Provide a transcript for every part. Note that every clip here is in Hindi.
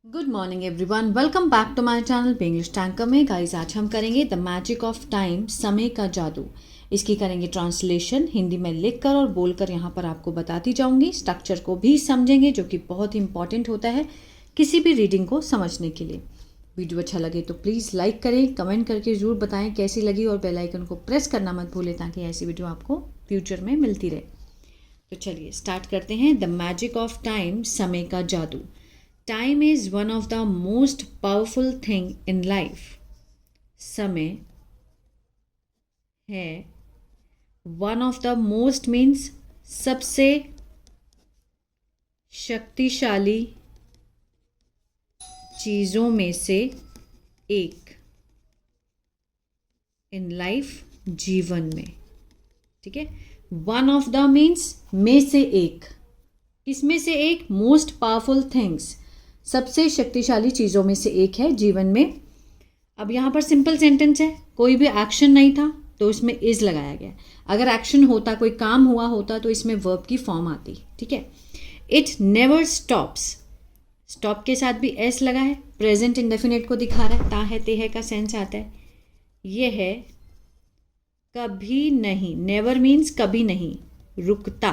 Good morning everyone, welcome back to my channel English tanker में। गाइस, आज हम करेंगे द मैजिक ऑफ टाइम, समय का जादू। इसकी करेंगे ट्रांसलेशन हिंदी में लिखकर और बोलकर यहाँ पर आपको बताती जाऊंगी। स्ट्रक्चर को भी समझेंगे जो कि बहुत ही इंपॉर्टेंट होता है किसी भी रीडिंग को समझने के लिए। वीडियो अच्छा लगे तो प्लीज़ लाइक करें, कमेंट करके ज़रूर बताएं कैसी लगी और बेल आइकन को प्रेस करना मत भूलें ताकि ऐसी वीडियो आपको फ्यूचर में मिलती रहे। तो चलिए स्टार्ट करते हैं। द मैजिक ऑफ टाइम, समय का जादू। Time is one of the most powerful thing in life. समय है one of the most means सबसे शक्तिशाली चीज़ों में से एक in life, जीवन में। ठीक है, one of the means में से एक, किसमें से एक? मोस्ट पावरफुल थिंग्स, सबसे शक्तिशाली चीज़ों में से एक है जीवन में। अब यहाँ पर सिंपल सेंटेंस है, कोई भी एक्शन नहीं था तो इसमें इज लगाया गया। अगर एक्शन होता, कोई काम हुआ होता तो इसमें वर्ब की फॉर्म आती। ठीक है, इट नेवर स्टॉप्स, स्टॉप के साथ भी एस लगा है, प्रेजेंट इंडेफिनिट को दिखा रहा है, ता है ते है का सेंस आता है। ये है कभी नहीं, नेवर मीन्स कभी नहीं, रुकता।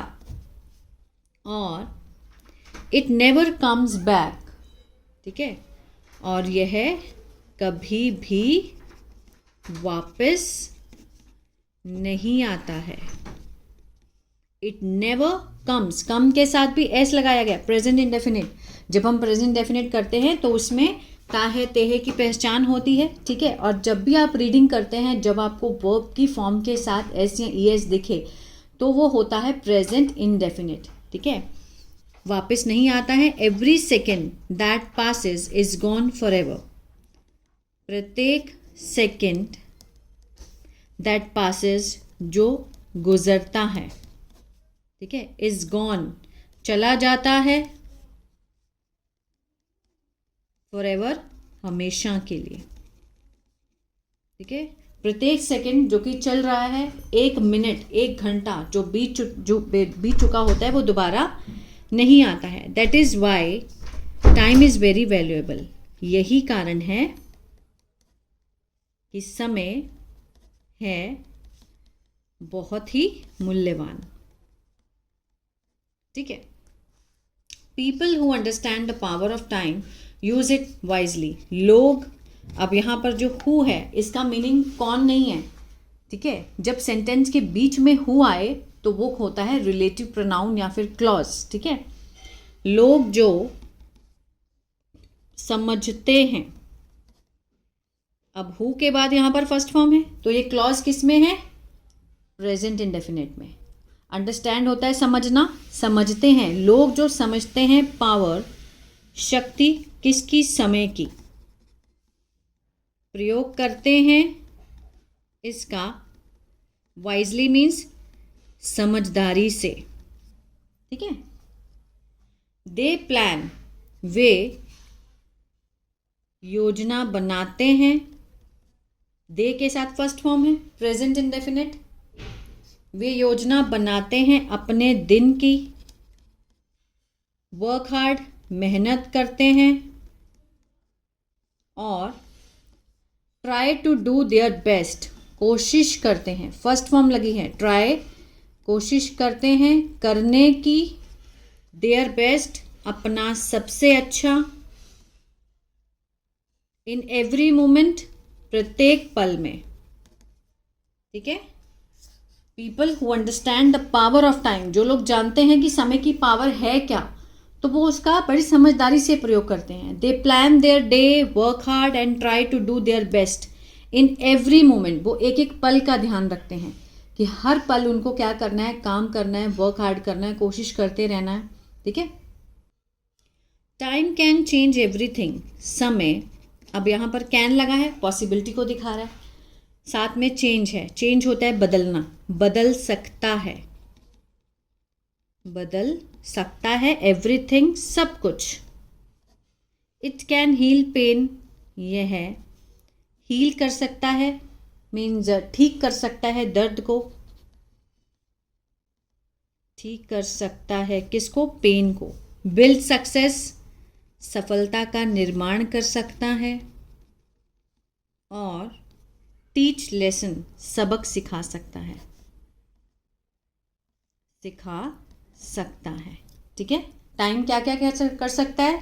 और इट नेवर कम्स बैक, ठीक है, और यह कभी भी वापस नहीं आता है। इट नेवर कम्स, कम के साथ भी एस लगाया गया, प्रेजेंट इंडेफिनिट। जब हम प्रेजेंट इंडेफिनिट करते हैं तो उसमें ताहे तेहे की पहचान होती है। ठीक है, और जब भी आप रीडिंग करते हैं, जब आपको वर्ब की फॉर्म के साथ एस या ई एस दिखे तो वो होता है प्रेजेंट इंडेफिनिट। ठीक है, वापस नहीं आता है। Every second that passes is gone for ever, प्रत्येक सेकेंड दैट पासिस, जो गुजरता है, ठीक है, इज गॉन, चला जाता है, फॉर एवर, हमेशा के लिए। ठीक है, प्रत्येक सेकेंड जो कि चल रहा है, एक मिनट, एक घंटा जो बीत चुका होता है वो दोबारा नहीं आता है। That is why time is very valuable. यही कारण है कि समय है बहुत ही मूल्यवान। ठीक है, people who understand the power of time use it wisely. लोग, अब यहां पर जो हु है इसका मीनिंग कौन नहीं है। ठीक है, जब सेंटेंस के बीच में हु आए तो वो होता है रिलेटिव प्रोनाउन या फिर क्लॉज। ठीक है, लोग जो समझते हैं, अब हु के बाद यहां पर फर्स्ट फॉर्म है तो ये क्लॉज किस में है? प्रेजेंट इंडेफिनिट में। अंडरस्टैंड होता है समझना, समझते हैं, लोग जो समझते हैं पावर, शक्ति किसकी? समय की, प्रयोग करते हैं इसका वाइजली मीन्स समझदारी से। ठीक है, दे प्लान, वे योजना बनाते हैं, दे के साथ फर्स्ट फॉर्म है प्रेजेंट इंडेफिनिट। वे योजना बनाते हैं अपने दिन की, वर्क हार्ड, मेहनत करते हैं, और try to do their best, कोशिश करते हैं, फर्स्ट फॉर्म लगी है ट्राई, कोशिश करते हैं करने की, देयर बेस्ट, अपना सबसे अच्छा, इन एवरी मोमेंट, प्रत्येक पल में। ठीक है, people who understand the power of time, जो लोग जानते हैं कि समय की पावर है क्या, तो वो उसका बड़ी समझदारी से प्रयोग करते हैं। They plan their day, work hard and try to do their best in every moment. वो एक एक पल का ध्यान रखते हैं कि हर पल उनको क्या करना है, काम करना है, वर्क हार्ड करना है, कोशिश करते रहना है। ठीक है, टाइम कैन चेंज एवरीथिंग, समय, अब यहाँ पर कैन लगा है, पॉसिबिलिटी को दिखा रहा है, साथ में चेंज है, चेंज होता है बदलना, बदल सकता है, बदल सकता है, एवरीथिंग, सब कुछ। इट कैन हील पेन, यह है हील कर सकता है, मीन्स ठीक कर सकता है दर्द को, ठीक कर सकता है किसको? पेन को। बिल्ड सक्सेस, सफलता का निर्माण कर सकता है, और टीच लेसन, सबक सिखा सकता है, ठीक है। टाइम क्या क्या कर सकता है?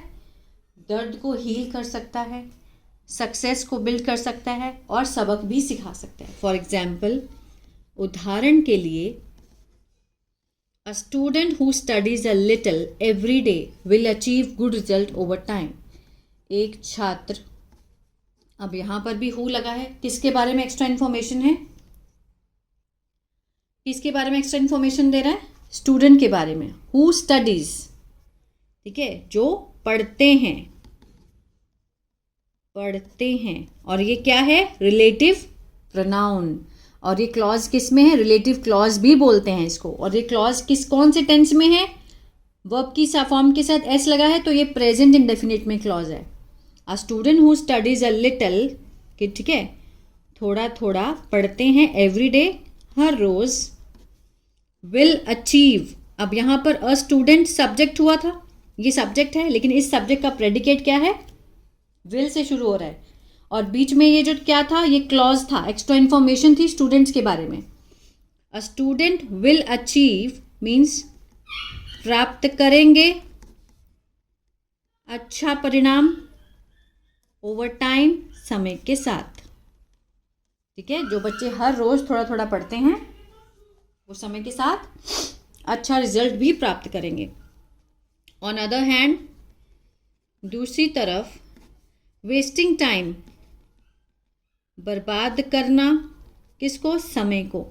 दर्द को हील कर सकता है, सक्सेस को बिल्ड कर सकता है, और सबक भी सिखा सकता है। फॉर एग्जाम्पल, उदाहरण के लिए, अ student who studies a little every day will achieve good result over time. एक छात्र, अब यहां पर भी हु लगा है, किसके बारे में एक्स्ट्रा इन्फॉर्मेशन है? किसके बारे में एक्स्ट्रा इन्फॉर्मेशन दे रहा है? स्टूडेंट के बारे में। हु स्टडीज, ठीक है, जो पढ़ते हैं, और ये क्या है? Relative pronoun. और ये क्लॉज किस में है? रिलेटिव क्लॉज भी बोलते हैं इसको। और ये क्लॉज कौन से टेंस में है? वर्ब की फॉर्म के साथ एस लगा है, तो ये प्रेजेंट इंडेफिनिट में क्लॉज है। A student who studies a little, ठीक है, थोड़ा थोड़ा पढ़ते हैं, एवरी डे, हर रोज, विल अचीव। अब यहां पर अ स्टूडेंट सब्जेक्ट हुआ था, ये सब्जेक्ट है, लेकिन इस सब्जेक्ट का प्रेडिकेट क्या है? विल से शुरू हो रहा है, और बीच में ये जो क्या था? ये क्लॉज था, एक्स्ट्रा इंफॉर्मेशन थी स्टूडेंट्स के बारे में। A student will achieve means प्राप्त करेंगे अच्छा परिणाम, ओवर टाइम, समय के साथ, ठीक है। जो बच्चे हर रोज थोड़ा थोड़ा पढ़ते हैं, वो समय के साथ अच्छा रिजल्ट भी प्राप्त करेंगे। ऑन अदर हैंड, दूसरी तरफ, वेस्टिंग टाइम, बर्बाद करना, किसको? समय को।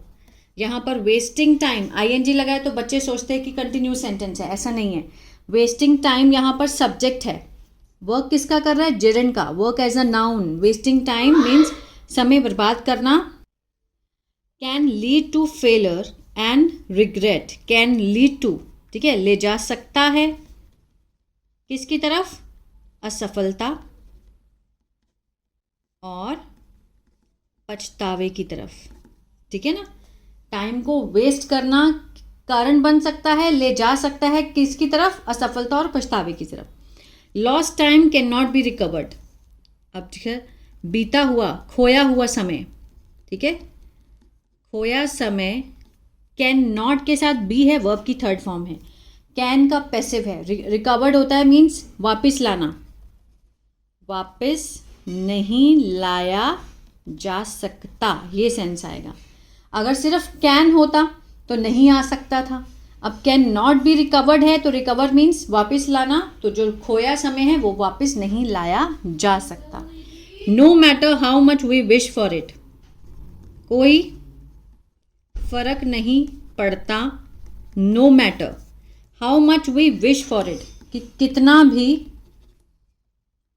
यहाँ पर वेस्टिंग टाइम आईएनजी लगा है, तो बच्चे सोचते हैं कि कंटिन्यूस सेंटेंस है, ऐसा नहीं है। वेस्टिंग टाइम यहाँ पर सब्जेक्ट है, वर्क किसका कर रहा है? जेरन का। Work as a noun. Wasting time means समय बर्बाद करना। Can lead to failure and regret, can lead to, ठीक है, ले जा सकता है, किसकी तरफ? असफलता और पछतावे की तरफ, ठीक है ना। टाइम को वेस्ट करना कारण बन सकता है, ले जा सकता है, किसकी तरफ? असफलता और पछतावे की तरफ। Lost time can not be recovered. अब ठीक है, बीता हुआ, खोया हुआ समय, ठीक है, खोया समय, कैन नॉट के साथ बी है, वर्ब की थर्ड फॉर्म है। कैन का पैसिव है, रिकवर्ड होता है मीन्स वापस लाना, वापस नहीं लाया जा सकता, ये सेंस आएगा। अगर सिर्फ कैन होता तो नहीं आ सकता था। अब कैन नॉट बी रिकवर्ड है, तो रिकवर मीन्स वापस लाना, तो जो खोया समय है वो वापस नहीं लाया जा सकता। No matter how much we wish for it, कोई फर्क नहीं पड़ता, no matter how much we wish for it, कि कितना भी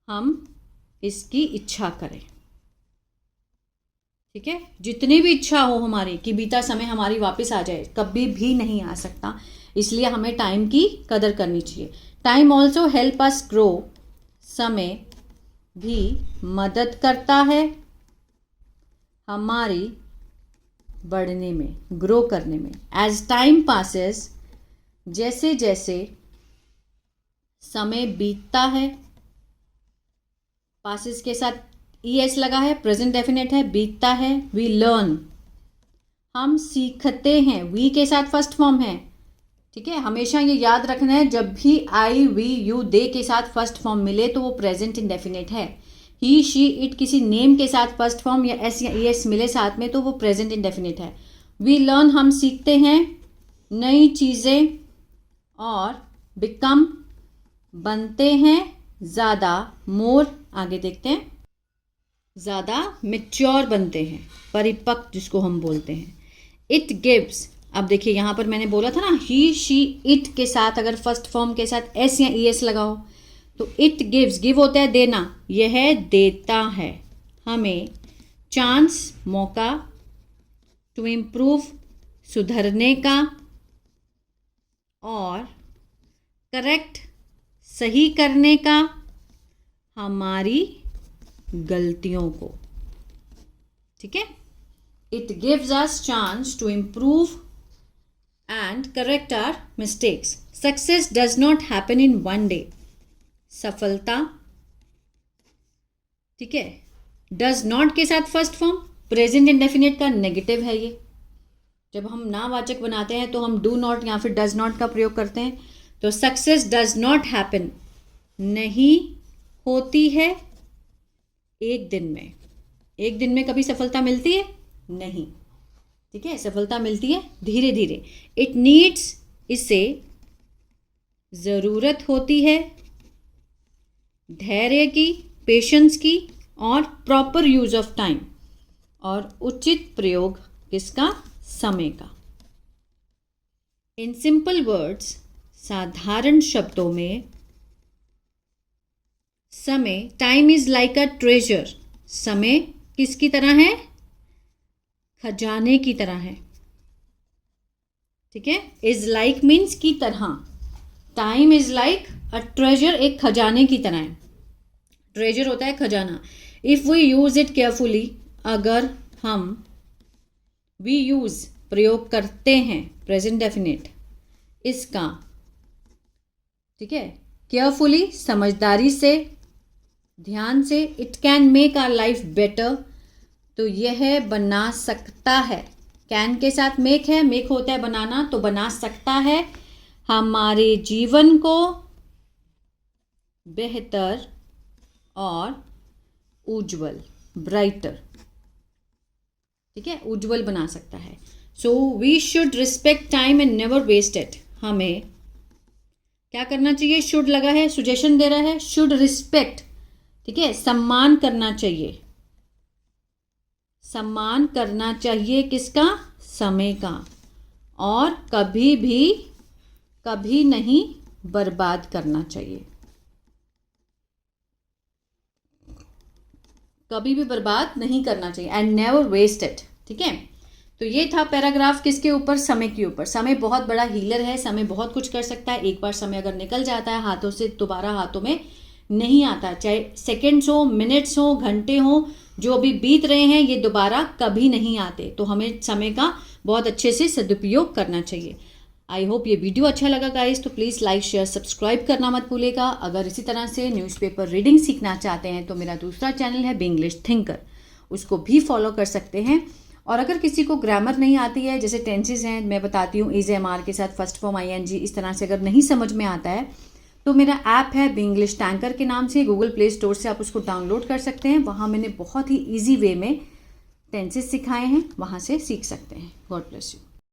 हम इसकी इच्छा करें, ठीक है, जितनी भी इच्छा हो हमारी कि बीता समय हमारी वापस आ जाए, कभी भी नहीं आ सकता। इसलिए हमें टाइम की कदर करनी चाहिए। Time also help us grow, समय भी मदद करता है हमारी बढ़ने में, ग्रो करने में। एज टाइम पासेस, जैसे जैसे समय बीतता है, पासेस के साथ ES लगा है, प्रेजेंट डेफिनेट है, बीतता है। वी लर्न, हम सीखते हैं, वी के साथ फर्स्ट फॉर्म है, ठीक है। हमेशा ये याद रखना है, जब भी आई वी यू दे के साथ फर्स्ट फॉर्म मिले तो वो प्रेजेंट इंडेफिनेट है। ही शी इट किसी नेम के साथ फर्स्ट फॉर्म या एस या ES मिले साथ में तो वो प्रेजेंट इंडेफिनेट है। वी लर्न, हम सीखते हैं नई चीज़ें, और बिकम, बनते हैं ज़्यादा, मोर, आगे देखते हैं, ज़्यादा मैच्योर बनते हैं, परिपक्व जिसको हम बोलते हैं। इट गिव्स, अब देखिए यहाँ पर मैंने बोला था ना, ही शी इट के साथ अगर फर्स्ट फॉर्म के साथ एस या ES लगाओ तो इट गिव्स, गिव होता है देना, यह देता है हमें चांस, मौका, टू इम्प्रूव, सुधरने का, और करेक्ट, सही करने का हमारी गलतियों को, ठीक है। It gives us chance to improve and correct our mistakes. Success does not happen in one day, सफलता, ठीक है। डज नॉट के साथ फर्स्ट फॉर्म, प्रेजेंट इंडेफिनिट का नेगेटिव है ये। जब हम नावाचक बनाते हैं तो हम डू नॉट या फिर डज नॉट का प्रयोग करते हैं। तो सक्सेस डज नॉट हैपन, नहीं होती है एक दिन में। एक दिन में कभी सफलता मिलती है? नहीं, ठीक है। सफलता मिलती है धीरे धीरे। इट नीड्स, इसे ज़रूरत होती है धैर्य की, पेशेंस की और प्रॉपर यूज ऑफ टाइम, और उचित प्रयोग किसका? समय का। इन सिंपल वर्ड्स, साधारण शब्दों में, समय, time is like a treasure, समय किसकी तरह है? खजाने की तरह है, ठीक है। इज लाइक मीन्स की तरह, time is like a treasure, एक खजाने की तरह है। ट्रेजर होता है खजाना। If we use it carefully, अगर हम, वी यूज प्रयोग करते हैं, प्रेजेंट डेफिनेट इसका, ठीक है, केयरफुली समझदारी से, ध्यान से, it can make our life better, तो यह बना सकता है। कैन के साथ मेक है, मेक होता है बनाना, तो बना सकता है हमारे जीवन को बेहतर और उज्जवल, ब्राइटर, ठीक है, उज्जवल बना सकता है। So we should respect time and never waste it. हमें क्या करना चाहिए? शुड लगा है, सुजेशन दे रहा है, शुड रिस्पेक्ट, ठीक है, सम्मान करना चाहिए। सम्मान करना चाहिए किसका? समय का। और कभी भी, कभी नहीं बर्बाद करना चाहिए, कभी भी बर्बाद नहीं करना चाहिए, एंड नेवर वेस्ट इट, ठीक है। तो ये था पैराग्राफ किसके ऊपर? समय के ऊपर। समय बहुत बड़ा हीलर है, समय बहुत कुछ कर सकता है। एक बार समय अगर निकल जाता है हाथों से, दोबारा हाथों में नहीं आता। चाहे सेकंड्स हो, मिनट्स हो, घंटे हो, जो अभी बीत रहे हैं, ये दोबारा कभी नहीं आते। तो हमें समय का बहुत अच्छे से सदुपयोग करना चाहिए। आई होप ये वीडियो अच्छा लगा गाइस, तो प्लीज़ लाइक, शेयर, सब्सक्राइब करना मत भूलेगा। अगर इसी तरह से न्यूज़पेपर रीडिंग सीखना चाहते हैं तो मेरा दूसरा चैनल है बिंग्लिश थिंकर, उसको भी फॉलो कर सकते हैं। और अगर किसी को ग्रामर नहीं आती है, जैसे टेंसेज हैं, मैं बताती हूँ, इज, एम, आर के साथ फर्स्ट फॉर्म, ING, इस तरह से अगर नहीं समझ में आता है तो मेरा ऐप है बिंग्लिश टैंकर के नाम से, गूगल प्ले स्टोर से आप उसको डाउनलोड कर सकते हैं। वहाँ मैंने बहुत ही ईजी वे में टेंसेज सिखाए हैं, वहाँ से सीख सकते हैं। God bless you.